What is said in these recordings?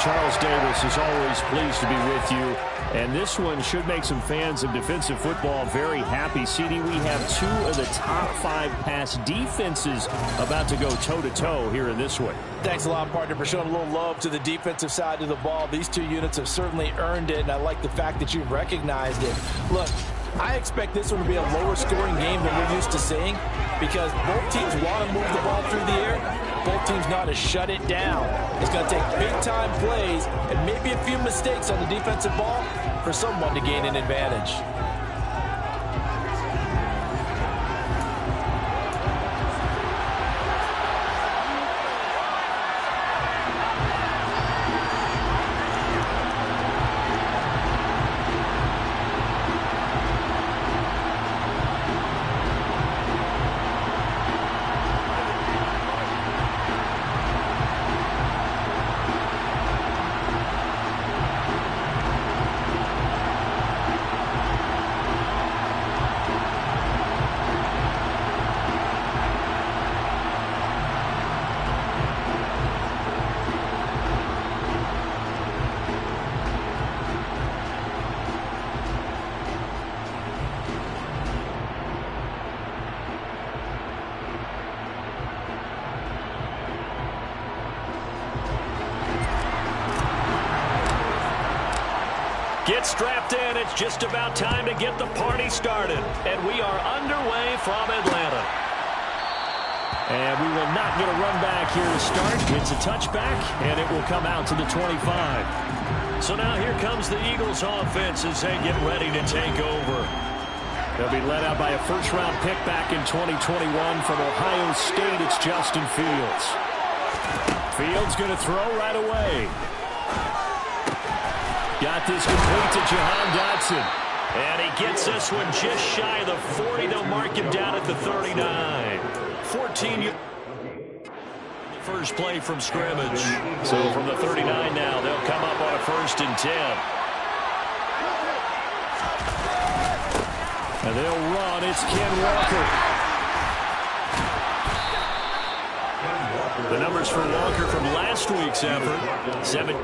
Charles Davis is always pleased to be with you. And this one should make some fans of defensive football very happy. CD, we have 2 of the top 5 pass defenses about to go toe-to-toe here in this one. Thanks a lot, partner, for showing a little love to the defensive side of the ball. These 2 units have certainly earned it, and I like the fact that you've recognized it. Look, I expect this one to be a lower scoring game than we're used to seeing because both teams want to move the ball through the air. Both teams know how to shut it down. It's going to take big-time plays and maybe a few mistakes on the defensive ball for someone to gain an advantage. Get strapped in. It's just about time to get the party started. And we are underway from Atlanta. And we will not get a run back here to start. It's a touchback, and it will come out to the 25. So now here comes the Eagles offense as they get ready to take over. They'll be led out by a first-round pick back in 2021 from Ohio State. It's Justin Fields. Fields going to throw right away. Got this complete to Jahan Dotson. And he gets this one just shy of the 40. They'll mark him down at the 39. 14. First play from scrimmage. So from the 39 now, they'll come up on a 1st and 10. And they'll run. It's Ken Walker. The numbers for Walker from last week's effort. 7.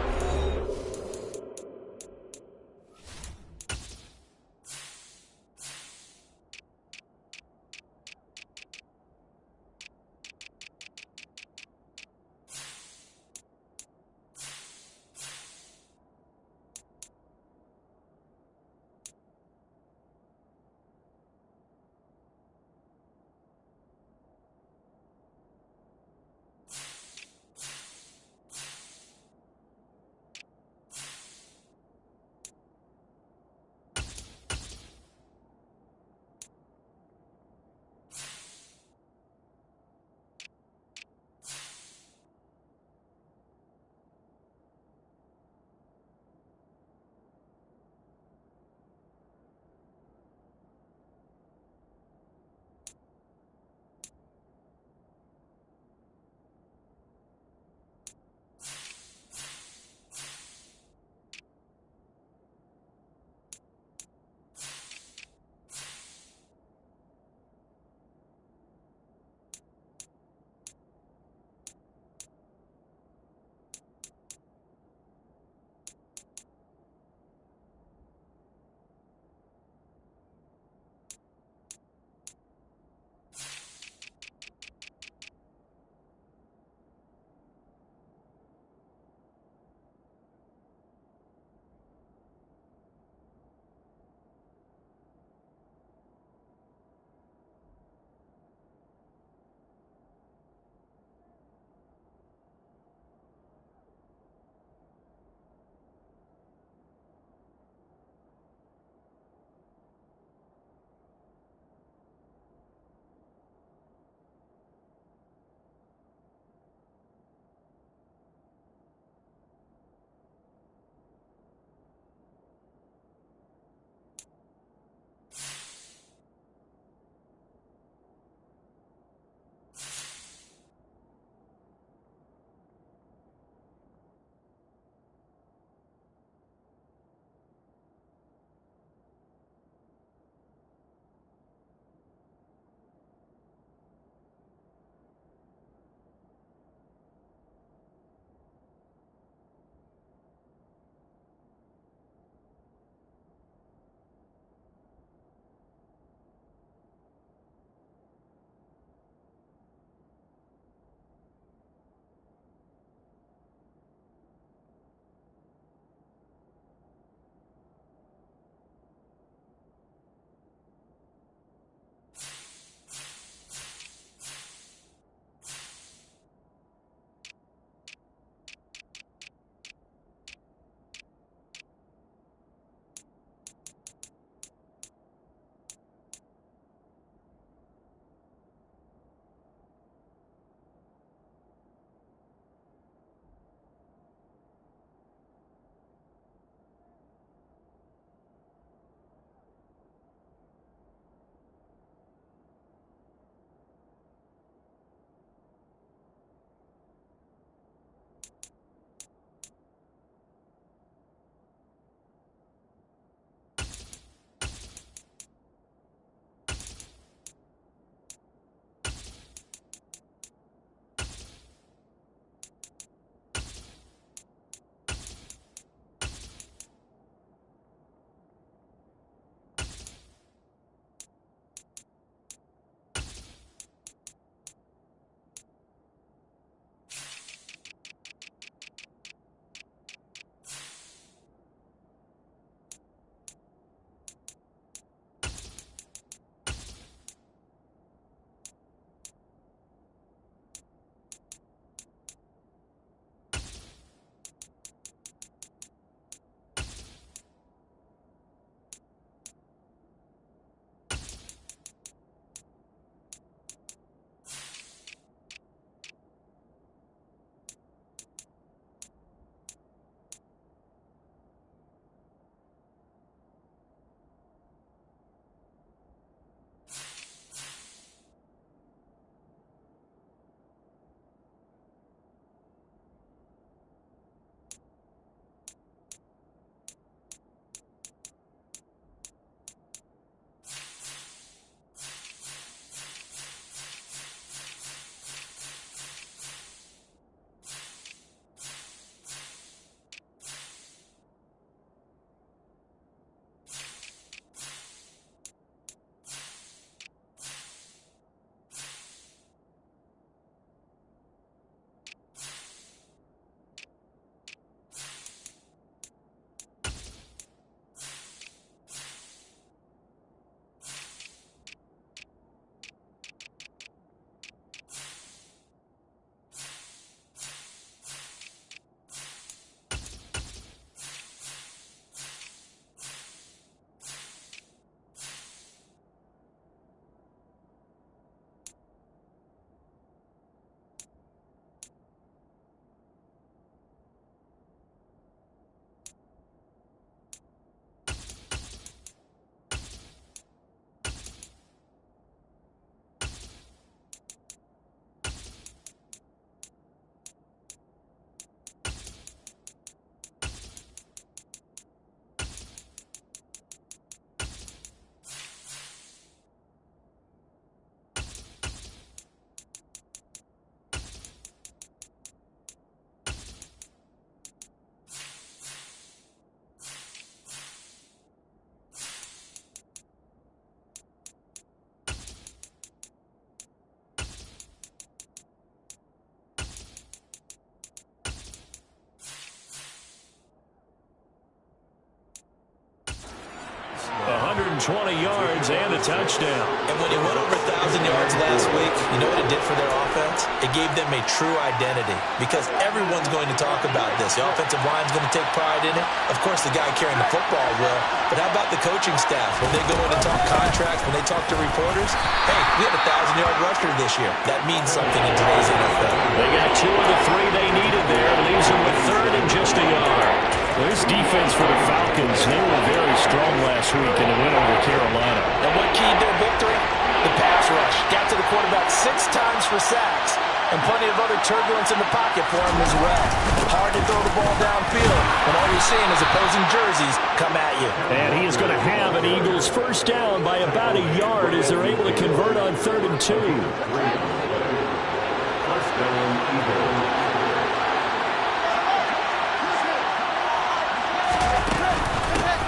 20 yards and a touchdown. And when he went over 1,000 yards last week, you know what it did for their offense? It gave them a true identity because everyone's going to talk about this. The offensive line's going to take pride in it. Of course, the guy carrying the football will. But how about the coaching staff? When they go in and talk contracts, when they talk to reporters, hey, we had a 1,000-yard rusher this year. That means something in today's NFL. They got 2 of the 3 they needed there. Leaves them with 3rd and just a yard. Well, this defense for the Falcons, they were very strong last week in the win over Carolina. And what keyed their victory? The pass rush. Got to the quarterback 6 times for sacks. And plenty of other turbulence in the pocket for him as well. Hard to throw the ball downfield when all you're seeing is opposing jerseys come at you. And he is going to have an Eagles first down by about a yard as they're able to convert on 3rd and 2.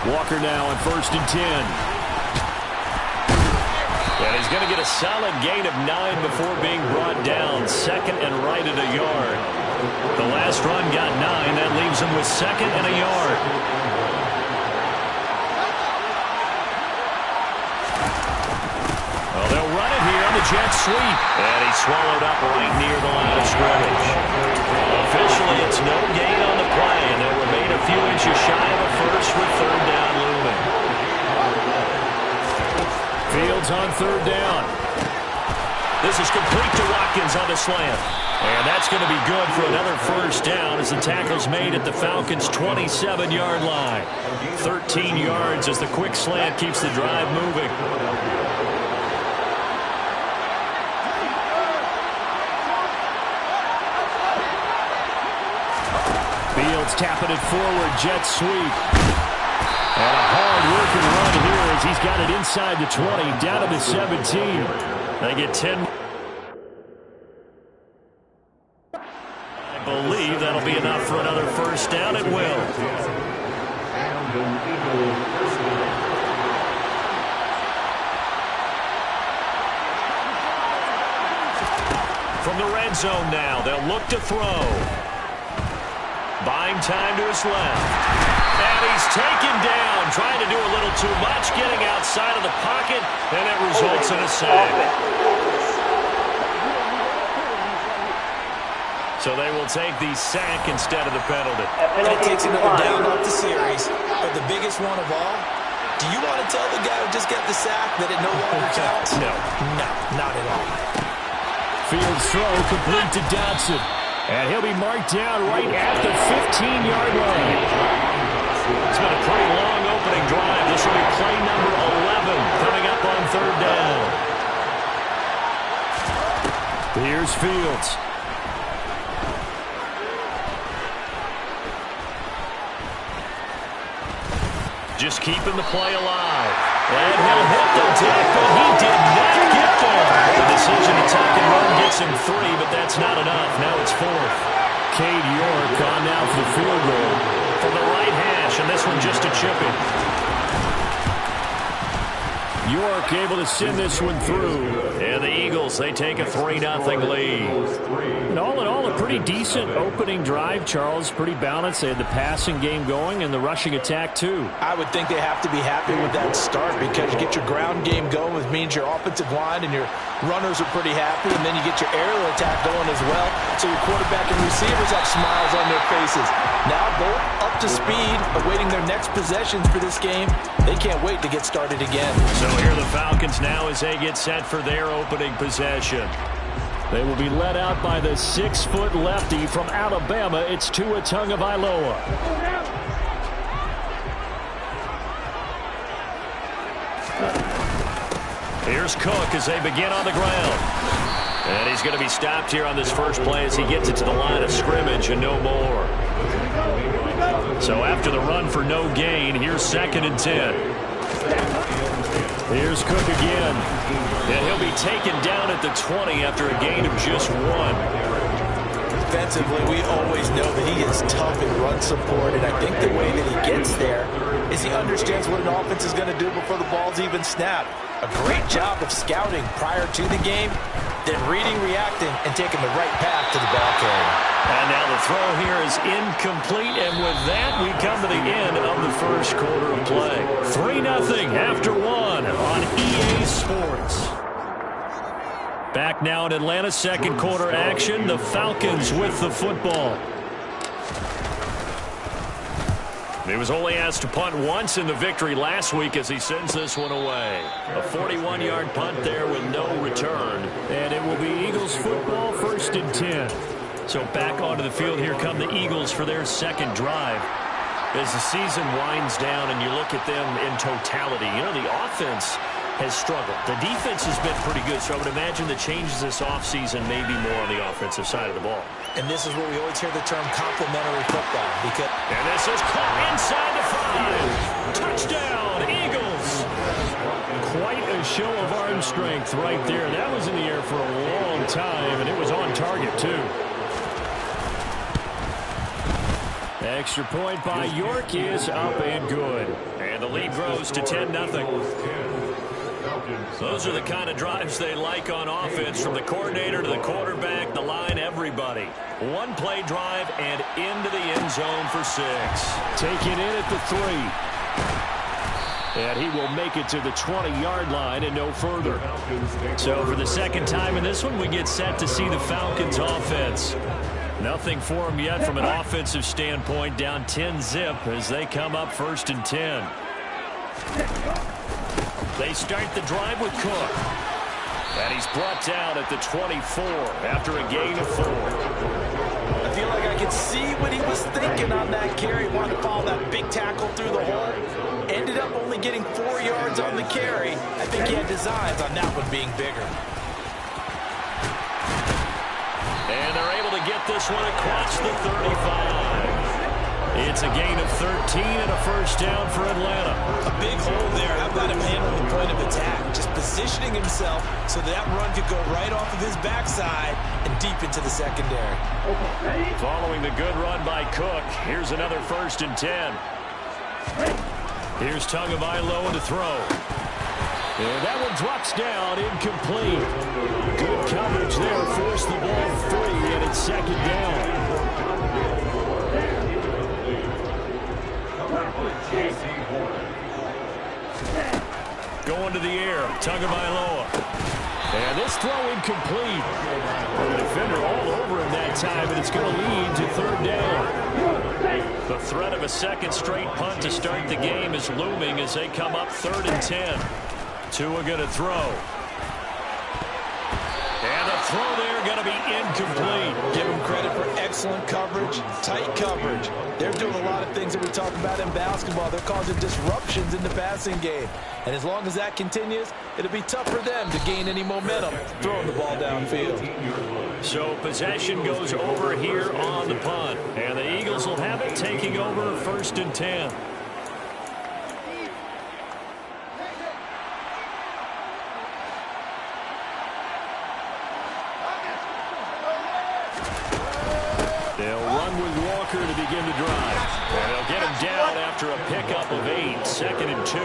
Walker now on 1st and 10. And he's going to get a solid gain of 9 before being brought down. 2nd and right at a yard. The last run got 9. That leaves him with 2nd and a yard. Well, they'll run it here on the jet sweep. And he swallowed up right near the line of scrimmage. Officially, it's no gain on the play, and they'll remain a few inches shy of a first with 3rd down looming. Fields on 3rd down. This is complete to Watkins on the slant. And that's going to be good for another first down as the tackle's made at the Falcons' 27-yard line. 13 yards as the quick slant keeps the drive moving. Fields tapping it forward, jet sweep. And a hard-working run here as he's got it inside the 20, down to the 17. They get 10. I believe that'll be enough for another first down. It will. From the red zone now, they'll look to throw. Buying time to his left. And he's taken down, trying to do a little too much, getting outside of the pocket, and it results in a sack. So they will take the sack instead of the penalty. And it takes another down off the series. But the biggest one of all, do you want to tell the guy who just got the sack that it no longer counts? No. No, not at all. Fields throw complete to Dodson. And he'll be marked down right at the 15-yard line. It's been a pretty long opening drive. This will be play number 11 coming up on 3rd down. Here's Fields. Just keeping the play alive. And he'll hit the deck, but he did not get there. The decision to tuck and run gets him 3, but that's not enough. Now it's 4th. Cade York on now for the field goal from the right hash, and this one just a chip in. York able to send this one through. And the Eagles, they take a 3-0 lead. And all in all, a pretty decent opening drive, Charles. Pretty balanced. They had the passing game going and the rushing attack, too. I would think they have to be happy with that start because you get your ground game going, which means your offensive line and your runners are pretty happy, and then you get your aerial attack going as well. So your quarterback and receivers have smiles on their faces. Now both up to speed, awaiting their next possessions for this game. They can't wait to get started again. So here are the Falcons now as they get set for their opening possession. They will be led out by the 6-foot lefty from Alabama. It's Tua Tagovailoa. Here's Cook as they begin on the ground. And he's going to be stopped here on this first play as he gets it to the line of scrimmage and no more. So after the run for no gain, here's 2nd and 10. Here's Cook again. And he'll be taken down at the 20 after a gain of just 1. Defensively, we always know that he is tough in run support, and I think the way that he gets there is he understands what an offense is going to do before the ball's even snapped. A great job of scouting prior to the game, then reading, reacting, and taking the right path to the ball carrier. And now the throw here is incomplete, and with that, we come to the end of the first quarter of play. 3-0 after 1. fun on EA Sports. Back now in Atlanta, second quarter action. The Falcons with the football. He was only asked to punt once in the victory last week as he sends this one away. A 41-yard punt there with no return. And it will be Eagles football, 1st and 10. So back onto the field, here come the Eagles for their second drive. As the season winds down and you look at them in totality, you know, the offense has struggled. The defense has been pretty good, so I would imagine the changes this offseason may be more on the offensive side of the ball. And this is where we always hear the term complementary football. And this is caught inside the 5. Touchdown, Eagles. Quite a show of arm strength right there. That was in the air for a long time, and it was on target, too. Extra point by York is up and good. And the lead grows to 10-0. Those are the kind of drives they like on offense, from the coordinator to the quarterback, the line, everybody. One-play drive and into the end zone for 6. Taken in at the 3. And he will make it to the 20-yard line and no further. So for the second time in this one, we get set to see the Falcons offense. Nothing for them yet from an offensive standpoint, down 10-zip as they come up 1st and 10. They start the drive with Cook. And he's brought down at the 24 after a gain of 4. I feel like I could see what he was thinking on that carry. Wanted to follow that big tackle through the hole. Ended up only getting 4 yards on the carry. I think he had designs on that one being bigger. And they're able to get this one across the 35. It's a gain of 13 and a 1st down for Atlanta. A big hole there. How about him handling the point of attack? Just positioning himself so that run could go right off of his backside and deep into the secondary. Following the good run by Cook, here's another 1st and 10. Here's Tagovailoa to throw. And that one drops down, incomplete. Good coverage there, forced the ball free, and it's 2nd down. Going to the air, Tagovailoa. And this throw incomplete. The defender all over him that time, and it's going to lead to 3rd down. The threat of a second straight punt to start the game is looming as they come up 3rd and 10. Tua going to throw. And the throw there going to be incomplete. Give him credit for excellent coverage, tight coverage. They're doing a lot of things that we talk about in basketball. They're causing disruptions in the passing game. And as long as that continues, it'll be tough for them to gain any momentum throwing the ball downfield. So possession goes over here on the punt. And the Eagles will have it, taking over 1st and 10. They'll run with Walker to begin the drive. And they'll get him down after a pickup of 8, 2nd and 2.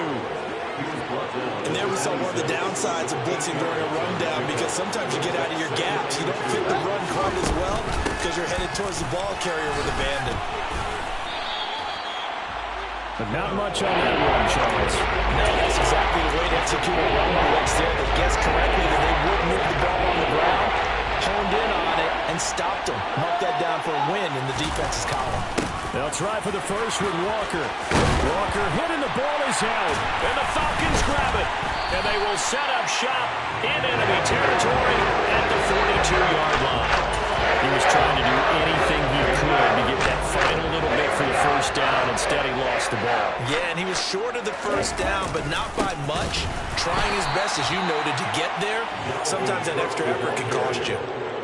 And there we saw one of the downsides of blitzing during a rundown, because sometimes you get out of your gaps. You don't fit the run quite as well because you're headed towards the ball carrier with abandon. But not much on that one, Charles. No, that's exactly the way to execute a run blitz there. They guessed correctly that they would move the ball on the ground, honed in on it, and stopped them. Mark that down for a win in the defense's column. They'll try for the first with Walker. Walker hit and the ball is out. And the Falcons grab it. And they will set up shop in enemy territory at the 42-yard line. He was trying to do anything he could to get that final little bit for the 1st down. Instead, he lost the ball. Yeah, and he was short of the 1st down, but not by much. Trying his best, as you noted, to get there. Sometimes that extra effort can cost you.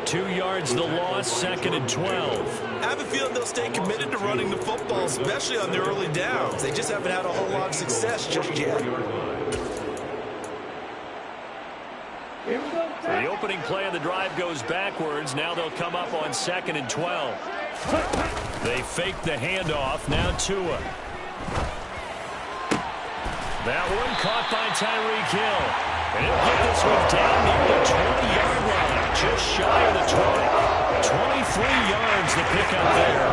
2 yards the loss, 2nd and 12. I have a feeling they'll stay committed to running the football, especially on their early downs. They just haven't had a whole lot of success just yet. The opening play of the drive goes backwards. Now they'll come up on 2nd and 12. They fake the handoff. Now Tua. That one caught by Tyreek Hill. And he'll get this one down near the 20-yard line. Just shy of the 20. 23 yards to pick up there.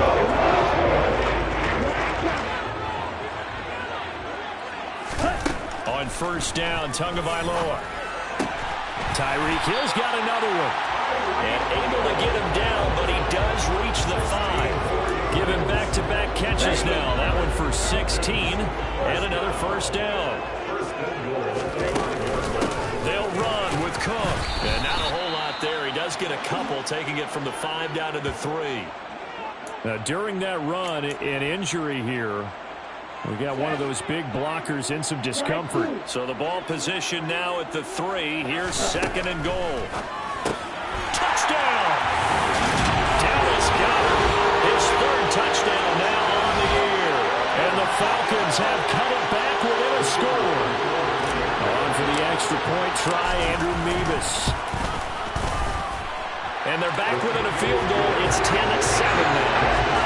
On first down. Tagovailoa. Tyreek Hill's got another one. And able to get him down, but he does reach the 5. Give him back-to-back catches now. That one for 16 and another first down. They'll run with Cook. And not a whole lot there. He does get a couple, taking it from the 5 down to the 3. Now, during that run, an injury here. We got one of those big blockers in some discomfort. So the ball position now at the 3. Here's 2nd and goal. Touchdown! Dallas Goedert, his 3rd touchdown now on the year. And the Falcons have cut it back within a score. On for the extra point try, Andrew Mevis. And they're back within a field goal. It's 10-7 now.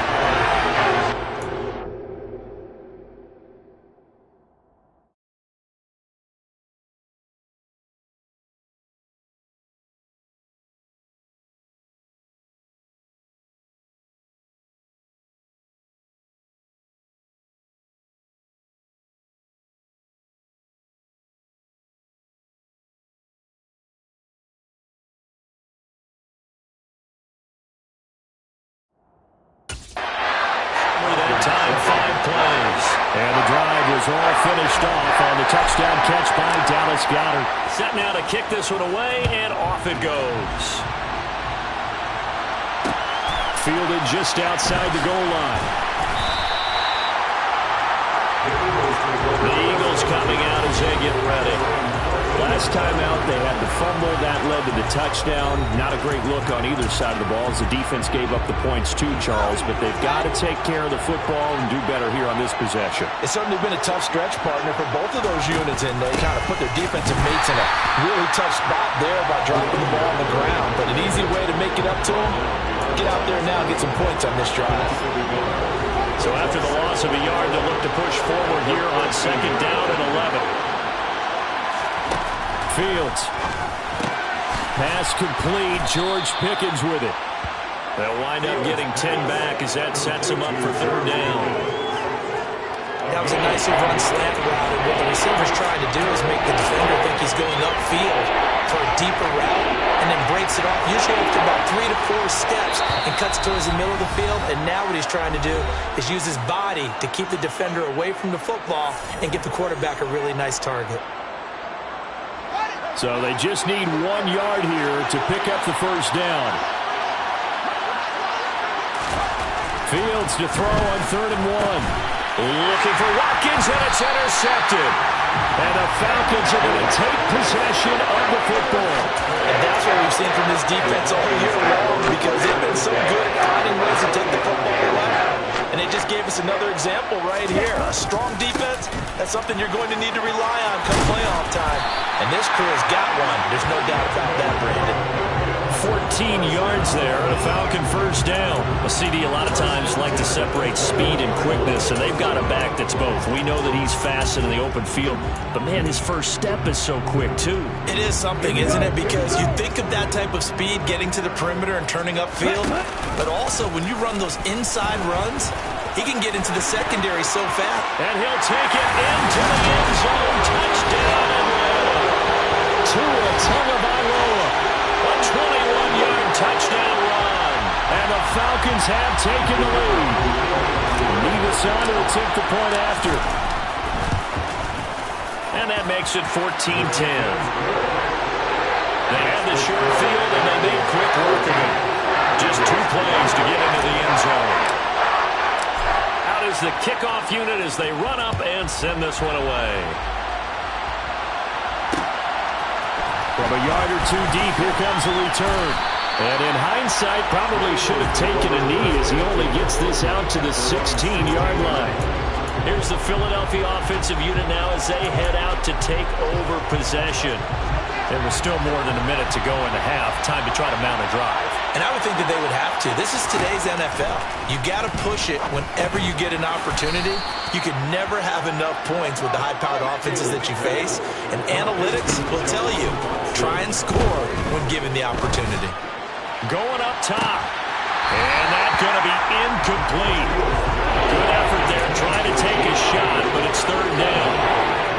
Time, 5 plays. And the drive was all finished off on the touchdown catch by Dallas Goedert. Set now to kick this one away, and off it goes. Fielded just outside the goal line. The Eagles coming out as they get ready. Last time out, they had the fumble. That led to the touchdown. Not a great look on either side of the ball as the defense gave up the points too, Charles. But they've got to take care of the football and do better here on this possession. It's certainly been a tough stretch, partner, for both of those units, and they kind of put their defensive mates in a really tough spot there by dropping the ball on the ground. But an easy way to make it up to them, get out there now and get some points on this drive. So after the loss of a yard, they'll look to push forward here on 2nd down and 11. Fields. Pass complete. George Pickens with it. They'll wind up getting 10 back as that sets them up for 3rd down. That was a nicely run slant route, and what the receiver's trying to do is make the defender think he's going upfield for a deeper route and then breaks it off, usually after about 3 to 4 steps, and cuts towards the middle of the field. And now what he's trying to do is use his body to keep the defender away from the football and give the quarterback a really nice target. So they just need 1 yard here to pick up the first down. Fields to throw on 3rd and 1. Looking for Watkins, and it's intercepted. And the Falcons are going to take possession of the football. And that's what we've seen from this defense all year long, because they've been so good at finding ways to take the football away. And they just gave us another example right here. A strong defense, that's something you're going to need to rely on come playoff time. And this crew has got one. There's no doubt about that, Brandon. 14 yards there, and a Falcon first down. A CD a lot of times like to separate speed and quickness, and they've got a back that's both. We know that he's fast in the open field, but man, his first step is so quick too. It is something, isn't it? Because you think of that type of speed getting to the perimeter and turning upfield, but also when you run those inside runs, he can get into the secondary so fast. And he'll take it into the end zone. Touchdown, Atlanta. Tua Tagovailoa. A 21-yard touchdown run. And the Falcons have taken the lead. Mevis on to attempt the point after. And that makes it 14-10. They had the short field, and they made quick work of it. Just 2 plays to get into the end zone. Out is the kickoff unit as they run up and send this one away. From a yard or 2 deep, here comes a return. And in hindsight, probably should have taken a knee as he only gets this out to the 16-yard line. Here's the Philadelphia offensive unit now as they head out to take over possession. There was still more than a minute to go in the half. Time to try to mount a drive. And I would think that they would have to. This is today's NFL. You got to push it whenever you get an opportunity. You can never have enough points with the high-powered offenses that you face. And analytics will tell you, try and score when given the opportunity. Going up top. And that's going to be incomplete. Good effort there trying to take a shot, but it's 3rd down.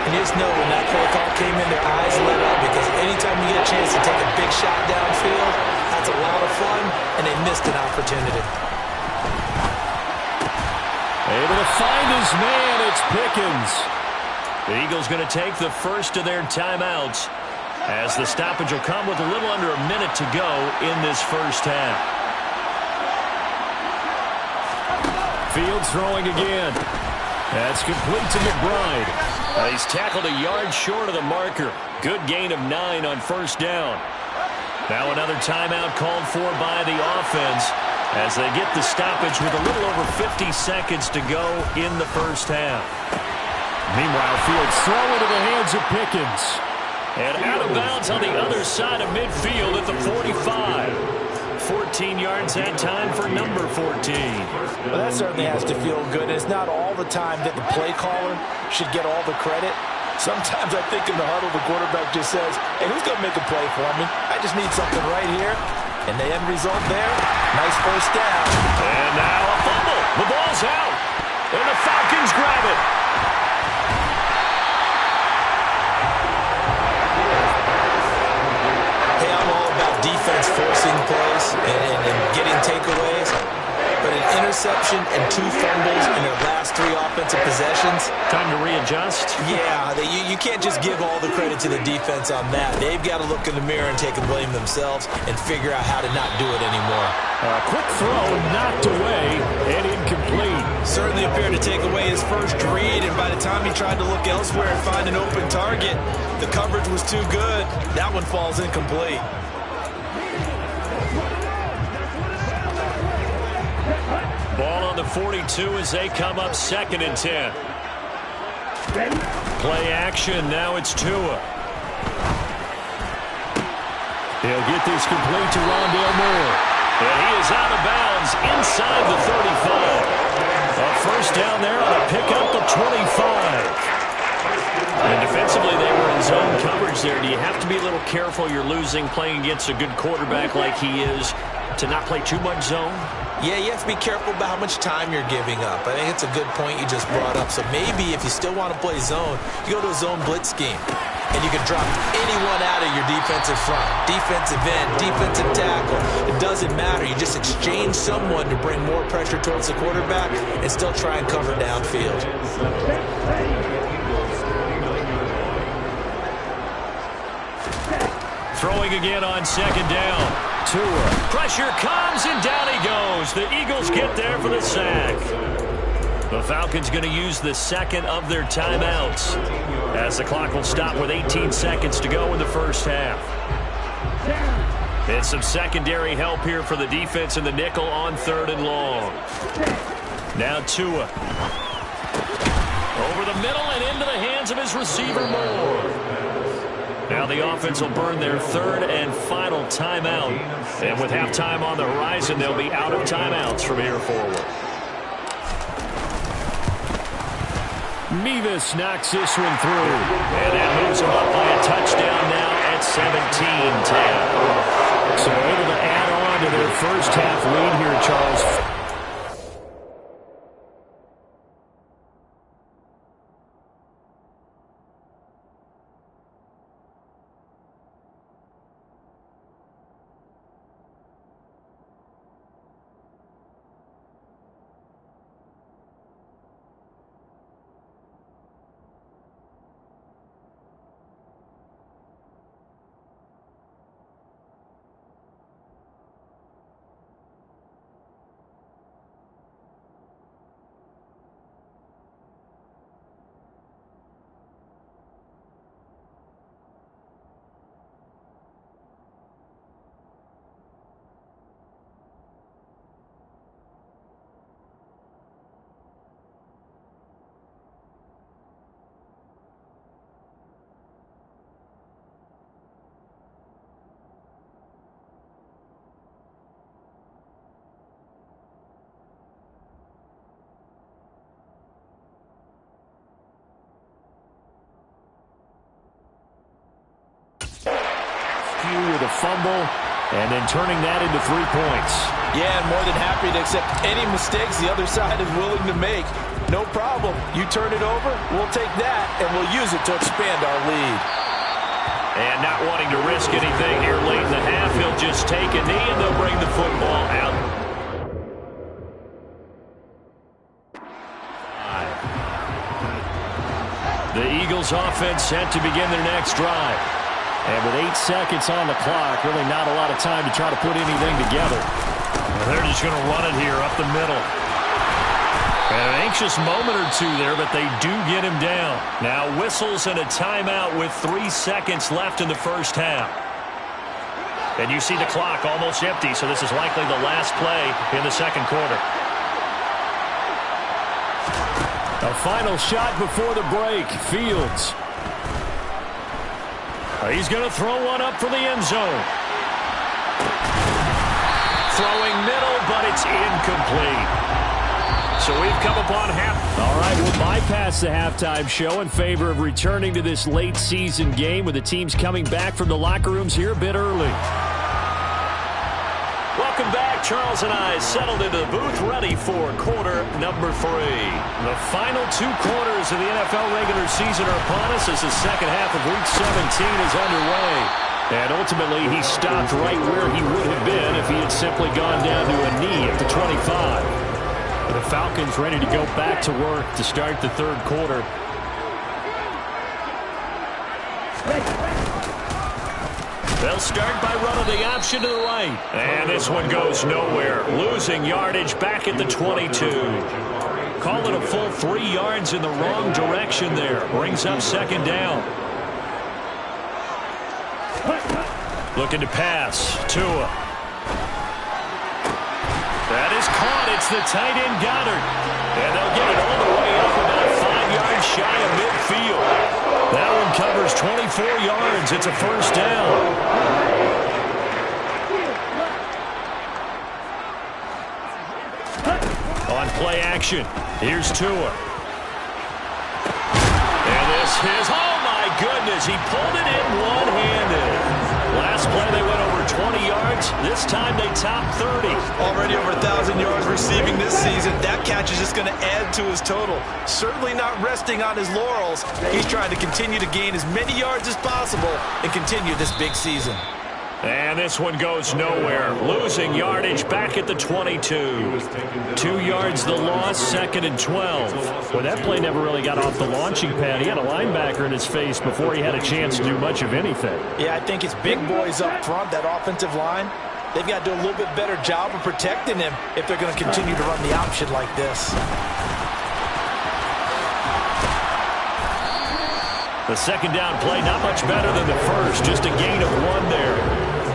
And you just know when that play call came in, their eyes lit up, because anytime you get a chance to take a big shot downfield, that's a lot of fun, and they missed an opportunity. Able to find his man. It's Pickens. The Eagles going to take the first of their timeouts, as the stoppage will come with a little under a minute to go in this first half. Fields throwing again. That's complete to McBride. He's tackled a yard short of the marker. Good gain of 9 on first down. Now another timeout called for by the offense as they get the stoppage with a little over 50 seconds to go in the first half. Meanwhile, Fields throw into the hands of Pickens. And out of bounds on the other side of midfield at the 45. 14 yards that time for number 14. Well, that certainly has to feel good. It's not all the time that the play caller should get all the credit. Sometimes I think in the huddle, the quarterback just says, hey, who's going to make a play for me? I just need something right here. And the end result there, nice first down. And now a fumble. The ball's out. And the Falcons grab it. Hey, I'm all about defense forcing plays and getting takeaways. But an interception and 2 fumbles in their last 3 offensive possessions. Time to readjust. Yeah, you can't just give all the credit to the defense on that. They've got to look in the mirror and take the blame themselves and figure out how to not do it anymore. Quick throw, knocked away, and incomplete. Certainly appeared to take away his first read, and by the time he tried to look elsewhere and find an open target, the coverage was too good. That one falls incomplete. Ball on the 42 as they come up 2nd and 10. Play action. Now it's Tua. He'll get this complete to Rondale Moore. And he is out of bounds inside the 35. A first down there on a pickup of 25. And defensively, they were in zone coverage there. Do you have to be a little careful? You're losing playing against a good quarterback like he is to not play too much zone? Yeah, you have to be careful about how much time you're giving up. I think it's a good point you just brought up. So maybe if you still want to play zone, you go to a zone blitz scheme. And you can drop anyone out of your defensive front. Defensive end, defensive tackle. It doesn't matter. You just exchange someone to bring more pressure towards the quarterback and still try and cover downfield. Throwing again on 2nd down. Tua. Pressure comes, and down he goes. The Eagles get there for the sack. The Falcons going to use the 2nd of their timeouts, as the clock will stop with 18 seconds to go in the first half. And some secondary help here for the defense in the nickel on 3rd and long. Now Tua. Over the middle and into the hands of his receiver Moore. Now the offense will burn their 3rd and final timeout. And with halftime on the horizon, they'll be out of timeouts from here forward. Mevis knocks this one through. And that moves him up by a touchdown now at 17-10. So able to add on to their first half lead here, Charles. With a fumble, And then turning that into 3 points. Yeah, and more than happy to accept any mistakes the other side is willing to make. No problem. You turn it over, we'll take that, and we'll use it to expand our lead. And not wanting to risk anything here late in the half, he'll just take a knee, and they'll bring the football out. The Eagles offense set to begin their next drive. And with 8 seconds on the clock, really not a lot of time to try to put anything together. And they're just going to run it here up the middle. And an anxious moment or two there, but they do get him down. Now whistles and a timeout with 3 seconds left in the first half. And you see the clock almost empty, so this is likely the last play in the second quarter. A final shot before the break. Fields. He's going to throw one up for the end zone. Throwing middle, but it's incomplete. So we've come upon half. All right, we'll bypass the halftime show in favor of returning to this late season game with the teams coming back from the locker rooms here a bit early. Welcome back. Charles and I settled into the booth ready for quarter number 3. The final 2 quarters of the NFL regular season are upon us as the second half of Week 17 is underway. And ultimately, he stopped right where he would have been if he had simply gone down to a knee at the 25. The Falcons ready to go back to work to start the third quarter. They'll start by running the option to the right. And this one goes nowhere. Losing yardage back at the 22. Call it a full 3 yards in the wrong direction there. Brings up second down. Looking to pass. Tua. That is caught. It's the tight end Goddard. And they'll get it all the way up about 5 yards shy of midfield. That one covers 24 yards. It's a first down. On play action, here's Tua. And this is, oh my goodness, he pulled it in one-handed. Last play they went over 20 yards. This time they topped 30. Already over 1,000 yards receiving this season. That catch is just going to add to his total. Certainly not resting on his laurels. He's trying to continue to gain as many yards as possible and continue this big season. And this one goes nowhere. Losing yardage back at the 22. 2 yards the loss, second and 12. Well, that play never really got off the launching pad. He had a linebacker in his face before he had a chance to do much of anything. Yeah, I think it's big boys up front, that offensive line. They've got to do a little bit better job of protecting him if they're going to continue to run the option like this. The second down play, not much better than the first. Just a gain of 1 there.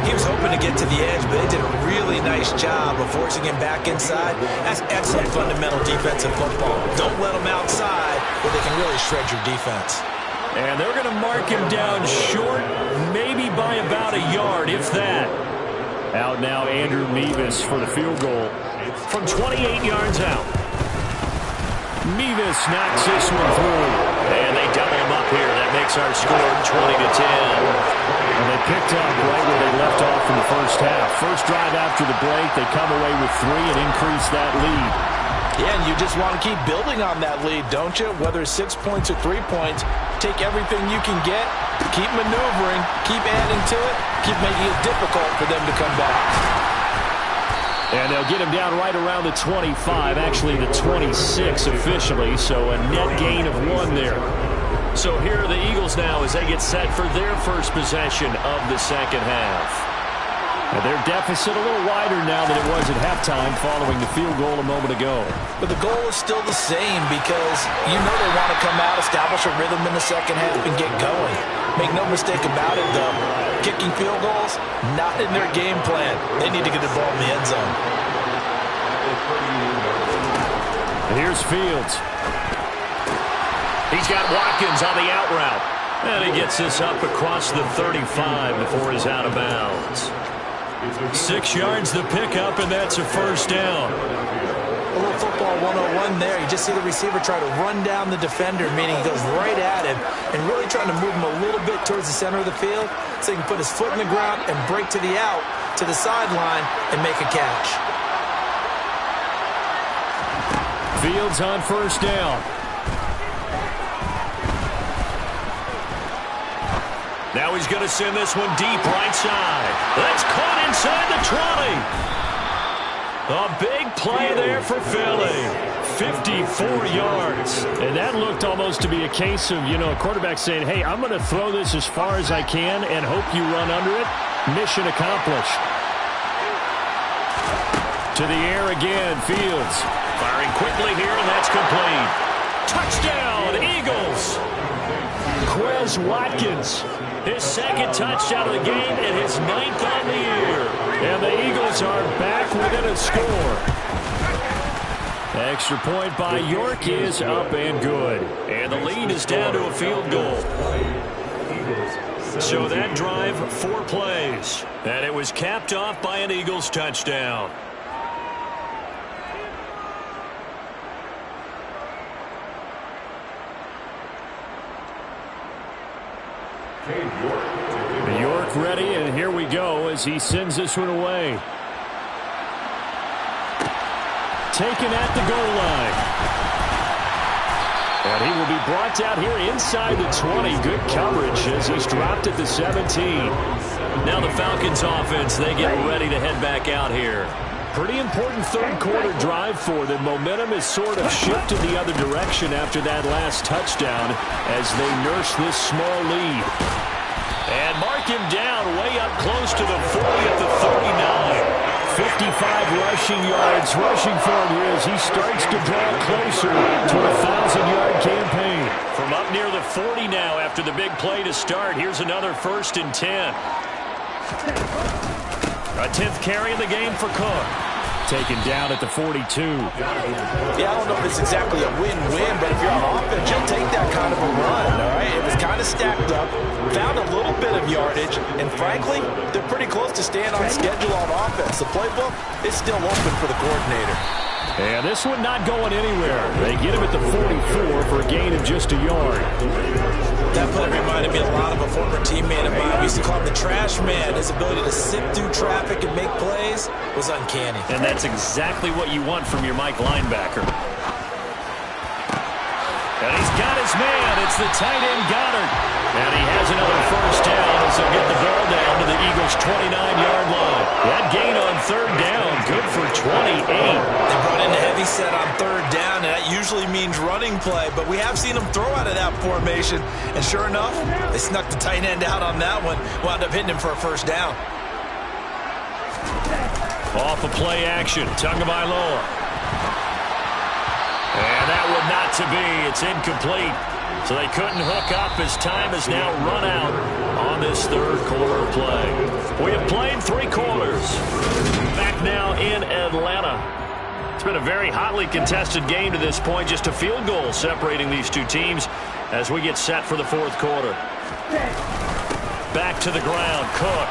He was hoping to get to the edge, but they did a really nice job of forcing him back inside. That's excellent fundamental defensive football. Don't let them outside where they can really shred your defense. And they're going to mark him down short, maybe by about a yard, if that. Out now, Andrew Mevis for the field goal from 28 yards out. Mevis knocks this one through. And they double him up here. That makes our score 20-10. And they picked up right where they left off in the first half. First drive after the break, they come away with 3 and increase that lead. Yeah, and you just want to keep building on that lead, don't you? Whether it's 6 points or 3 points, take everything you can get, keep maneuvering, keep adding to it, keep making it difficult for them to come back. And they'll get him down right around the 25, actually the 26 officially, so a net gain of 1 there. So here are the Eagles now as they get set for their first possession of the second half. And their deficit a little wider now than it was at halftime following the field goal a moment ago. But the goal is still the same because you know they want to come out, establish a rhythm in the second half, and get going. Make no mistake about it, though. Kicking field goals, not in their game plan. They need to get the ball in the end zone. And here's Fields. He's got Watkins on the out route. And he gets this up across the 35 before he's out of bounds. 6 yards the pickup, and that's a first down. A little football 101 there. You just see the receiver try to run down the defender, meaning he goes right at him and really trying to move him a little bit towards the center of the field so he can put his foot in the ground and break to the out to the sideline and make a catch. Fields on first down. Now he's going to send this one deep right side. That's caught inside the 20. A big play there for Philly. 54 yards. And that looked almost to be a case of, a quarterback saying, hey, I'm going to throw this as far as I can and hope you run under it. Mission accomplished. To the air again, Fields. Firing quickly here, and that's complete. Touchdown, Eagles. Quez Watkins. His second touchdown of the game and his 9th on the year. And the Eagles are back within a score. Extra point by York is up and good. And the lead is down to a field goal. So that drive, 4 plays. And it was capped off by an Eagles touchdown. York ready, and here we go as he sends this one away. Taken at the goal line. And he will be brought down here inside the 20. Good coverage as he's dropped at the 17. Now the Falcons offense, they get ready to head back out here. Pretty important third quarter drive for them. Momentum has sort of shifted the other direction after that last touchdown as they nurse this small lead. And mark him down way up close to the 40 at the 39. 55 rushing yards. Rushing for him here as he starts to draw closer to a 1,000-yard campaign. From up near the 40 now after the big play to start. Here's another 1st and 10. A 10th carry in the game for Cook. Taken down at the 42. Yeah, I don't know if it's exactly a win-win, but if you're on offense, you'll take that kind of a run, all right? It was kind of stacked up, found a little bit of yardage, and frankly, they're pretty close to staying on schedule on offense. The playbook is still open for the coordinator. And this one not going anywhere. They get him at the 44 for a gain of just a yard. That play reminded me a lot of a former teammate of mine. We used to call him the trash man. His ability to sift through traffic and make plays was uncanny. And that's exactly what you want from your Mike linebacker. And he's got his man. It's the tight end Goddard. And he has another first down as he'll get the ball down to the Eagles' 29-yard line. That gain on third down, good for 28. They brought in a heavy set on third down, and that usually means running play. But we have seen them throw out of that formation. And sure enough, they snuck the tight end out on that one. Wound up hitting him for a first down. Off of play action, Tagovailoa. And that one not to be. It's incomplete. So they couldn't hook up as time has now run out on this third quarter play. We have played 3 quarters. Back now in Atlanta. It's been a very hotly contested game to this point. Just a field goal separating these two teams as we get set for the fourth quarter. Back to the ground, Cook.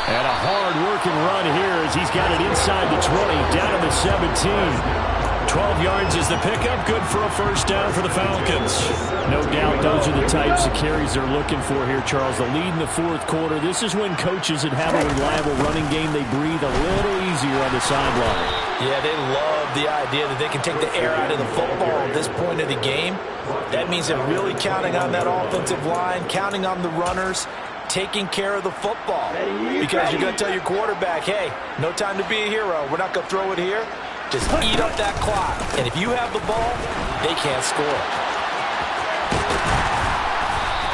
And a hard-working run here as he's got it inside the 20, down to the 17. 12 yards is the pickup. Good for a first down for the Falcons. No doubt those are the types of carries they're looking for here, Charles. The lead in the fourth quarter. This is when coaches that have a reliable running game, they breathe a little easier on the sideline. Yeah, they love the idea that they can take the air out of the football at this point of the game. That means they're really counting on that offensive line, counting on the runners, taking care of the football. Because you're going to tell your quarterback, hey, no time to be a hero. We're not going to throw it here. Just eat up that clock. And if you have the ball, they can't score.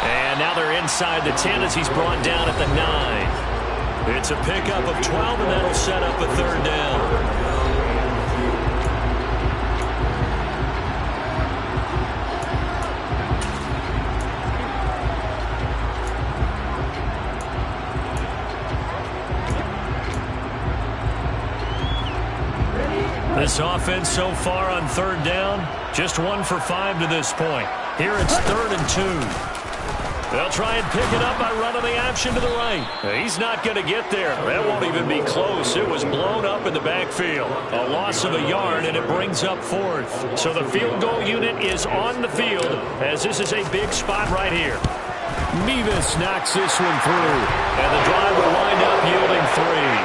And now they're inside the 10 as he's brought down at the 9. It's a pickup of 12, and that'll set up a third down. This offense so far on third down, just 1 for 5 to this point. Here it's 3rd and 2. They'll try and pick it up by running the option to the right. He's not going to get there. That won't even be close. It was blown up in the backfield. A loss of a yard, and it brings up 4th. So the field goal unit is on the field as this is a big spot right here. Mevis knocks this one through. And the drive will wind up yielding three.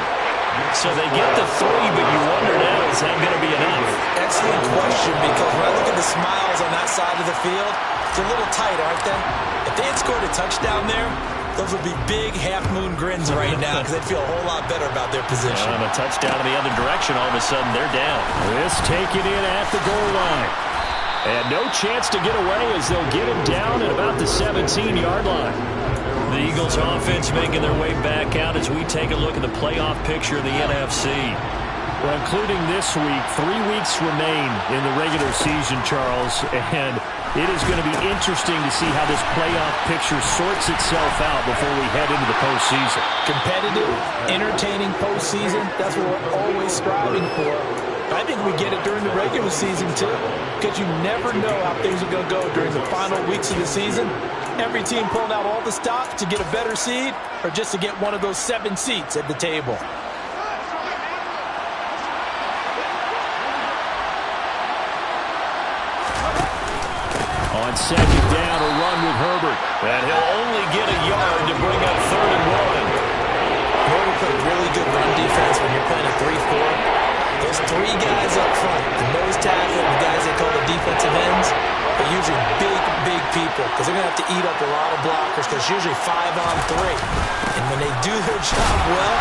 So they get the three, but you wonder now, is that going to be enough? Excellent question, because when I look at the smiles on that side of the field, it's a little tight, aren't they? If they had scored a touchdown there, those would be big half-moon grins right now because they'd feel a whole lot better about their position. And a touchdown in the other direction, all of a sudden they're down. This taken in at the goal line. And no chance to get away as they'll get him down at about the 17-yard line. The Eagles offense making their way back out as we take a look at the playoff picture of the NFC. Well, including this week, 3 weeks remain in the regular season, Charles, and it is going to be interesting to see how this playoff picture sorts itself out before we head into the postseason. Competitive, entertaining postseason, that's what we're always striving for. I think we get it during the regular season, too, because you never know how things are going to go during the final weeks of the season. Every team pulling out all the stops to get a better seed or just to get one of those 7 seats at the table. On second down, a run with Herbert. And he'll only get a yard to bring up 3rd and 1. Herbert played really good run defense when you're playing a 3-4. Those 3 guys up front, the nose tackle, the guys they call the defensive ends, are usually big people because they're going to have to eat up a lot of blockers because it's usually 5-on-3. And when they do their job well,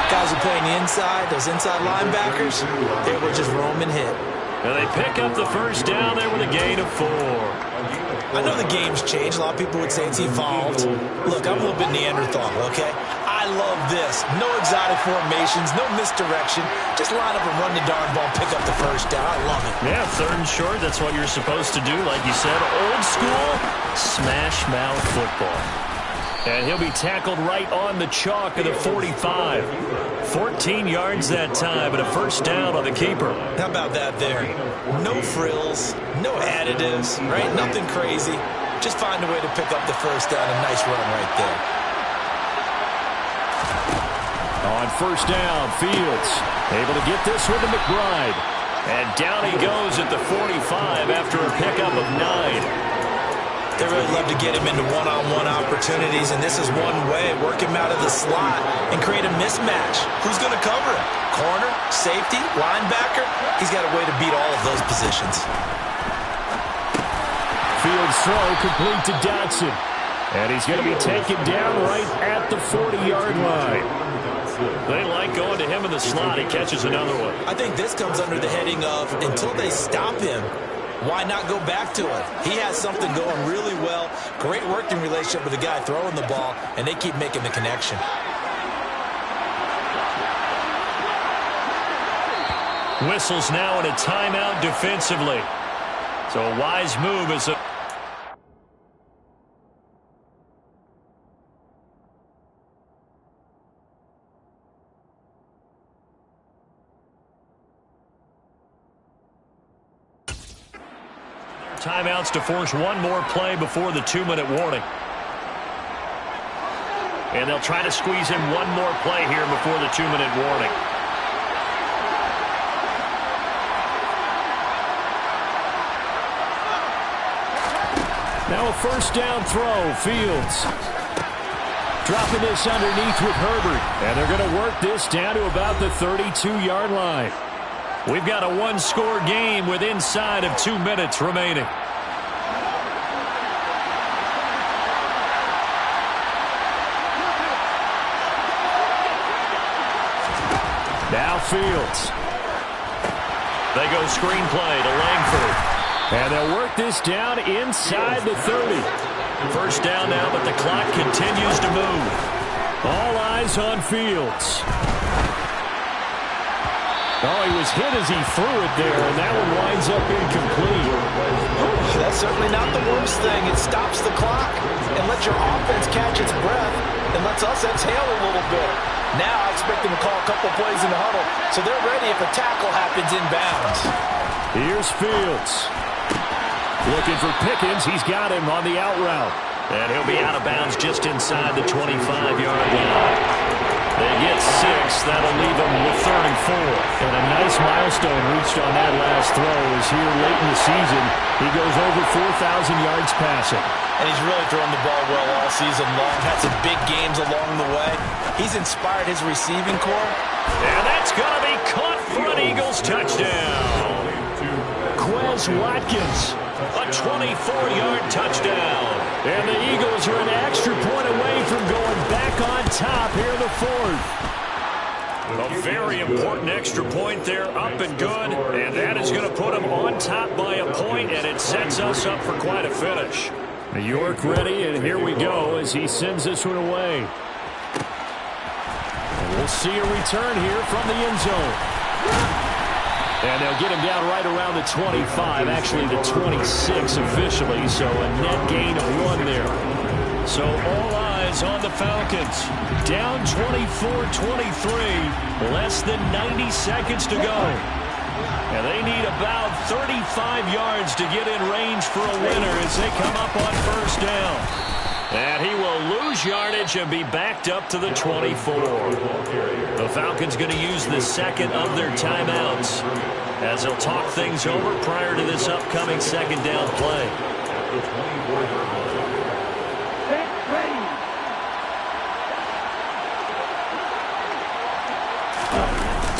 guys who play on the inside, those inside linebackers, they will just roam and hit. And they pick up the first down there with a gain of 4. I know the game's changed. A lot of people would say it's evolved. Look, I'm a little bit Neanderthal, okay? I love this. No exotic formations, no misdirection. Just line up and run the darn ball, pick up the first down. I love it. Yeah, 3rd and short, that's what you're supposed to do. Like you said, old school, smash mouth football. And he'll be tackled right on the chalk of the 45. 14 yards that time, but a first down on the keeper. How about that there? No frills, no additives, right? Nothing crazy. Just find a way to pick up the first down. A nice run right there. On first down, Fields able to get this one to McBride. And down he goes at the 45 after a pickup of 9. They really love to get him into one-on-one opportunities, and this is one way. Work him out of the slot and create a mismatch. Who's going to cover him? Corner, safety, linebacker? He's got a way to beat all of those positions. Fields throw complete to Dotson. And he's going to be taken down right at the 40-yard line. They like going to him in the slot. He catches another one. I think this comes under the heading of until they stop him, why not go back to it? He has something going really well. Great working relationship with the guy throwing the ball, and they keep making the connection. Whistles now in a timeout defensively. So a wise move as a... Timeouts to force one more play before the 2-minute warning. And they'll try to squeeze in one more play here before the 2-minute warning. Now a first down throw, Fields. Dropping this underneath with Herbert. And they're going to work this down to about the 32-yard line. We've got a one-score game with inside of 2 minutes remaining. Now Fields. They go screenplay to Langford. And they'll work this down inside the 30. First down now, but the clock continues to move. All eyes on Fields. Oh, he was hit as he threw it there, and that one winds up incomplete. That's certainly not the worst thing. It stops the clock and lets your offense catch its breath and lets us exhale a little bit. Now I expect them to call a couple plays in the huddle, so they're ready if a tackle happens inbounds. Here's Fields. Looking for Pickens. He's got him on the out route. And he'll be out of bounds just inside the 25-yard line. They get 6. That'll leave them with 3rd and And a nice milestone reached on that last throw as here late in the season, he goes over 4,000 yards passing. And he's really thrown the ball well all season long. Had some big games along the way. He's inspired his receiving corps. And that's going to be caught for an Eagles touchdown. Quez Watkins, a 24-yard touchdown. And the Eagles are an extra point away from going back on top here in the fourth. A very important extra point there, up and good. And that is going to put them on top by a point, and it sets us up for quite a finish. New York ready, and here we go as he sends this one away. And we'll see a return here from the end zone. And they'll get him down right around the 25, actually the 26 officially, so a net gain of 1 there. So all eyes on the Falcons. Down 24-23, less than 90 seconds to go. And they need about 35 yards to get in range for a winner as they come up on first down. And he will lose yardage and be backed up to the 24. The Falcons going to use the second of their timeouts as they'll talk things over prior to this upcoming second down play.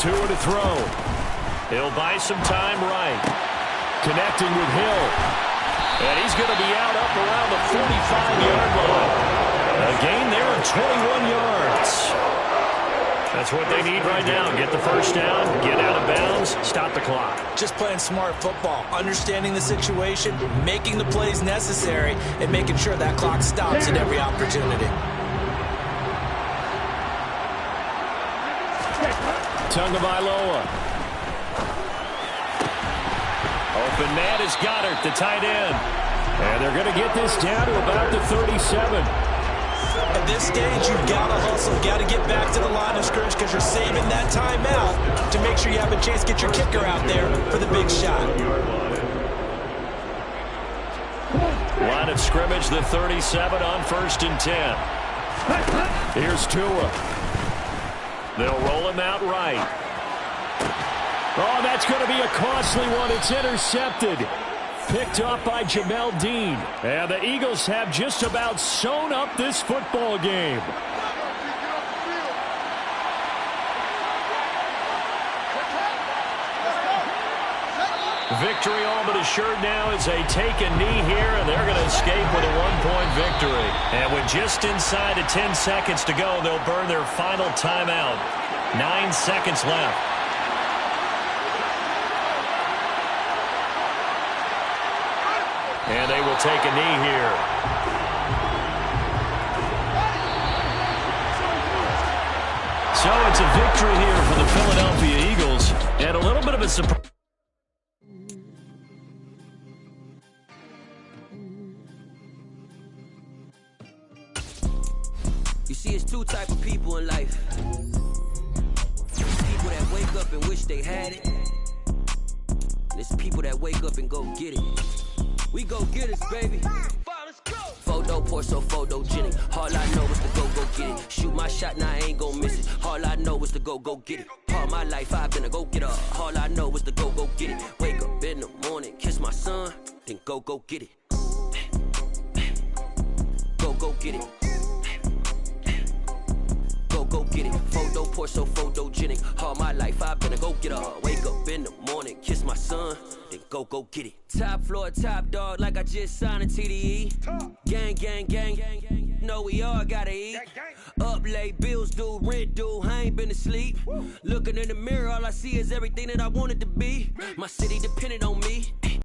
Two to throw. He'll buy some time right. Connecting with Hill. And he's going to be out up around the 45-yard line. A gain there of 21 yards. That's what they need right now. Get the first down, get out of bounds, stop the clock. Just playing smart football, understanding the situation, making the plays necessary, and making sure that clock stops at every opportunity. Tagovailoa. Open man is Goddard, the tight end. And they're going to get this down to about the 37. At this stage, you've got to hustle, got to get back to the line of scrimmage because you're saving that timeout to make sure you have a chance to get your kicker out there for the big shot. Line of scrimmage, the 37 on 1st and 10. Here's Tua. They'll roll him out right. Oh, that's going to be a costly one. It's intercepted. Picked off by Jamel Dean. And the Eagles have just about sewn up this football game. Victory all but assured now as they take a knee here, and they're going to escape with a one-point victory. And with just inside of 10 seconds to go, they'll burn their final timeout. 9 seconds left. And they will take a knee here. So it's a victory here for the Philadelphia Eagles. And a little bit of a surprise. You see, it's two type of people in life. People that wake up and wish they had it. And it's people that wake up and go get it. We go get it, baby. Photo pour so photogenic. All I know is to go get it. Shoot my shot, now I ain't gon' miss it. All I know is to go get it. All my life I've been a go-getter. All I know is to go get it. Wake up in the morning, kiss my son, then go get it. Go get it. Go get it. Photo pour so photogenic. All my life I've been a go-getter. Wake up in the morning, kiss my son, then go get it. Top floor, top dog, like I just signed a TDE. Gang, gang, gang, gang, gang. Know we all gotta eat. Up late, bills due, rent due, I ain't been asleep. Looking in the mirror, all I see is everything that I wanted to be. My city depended on me.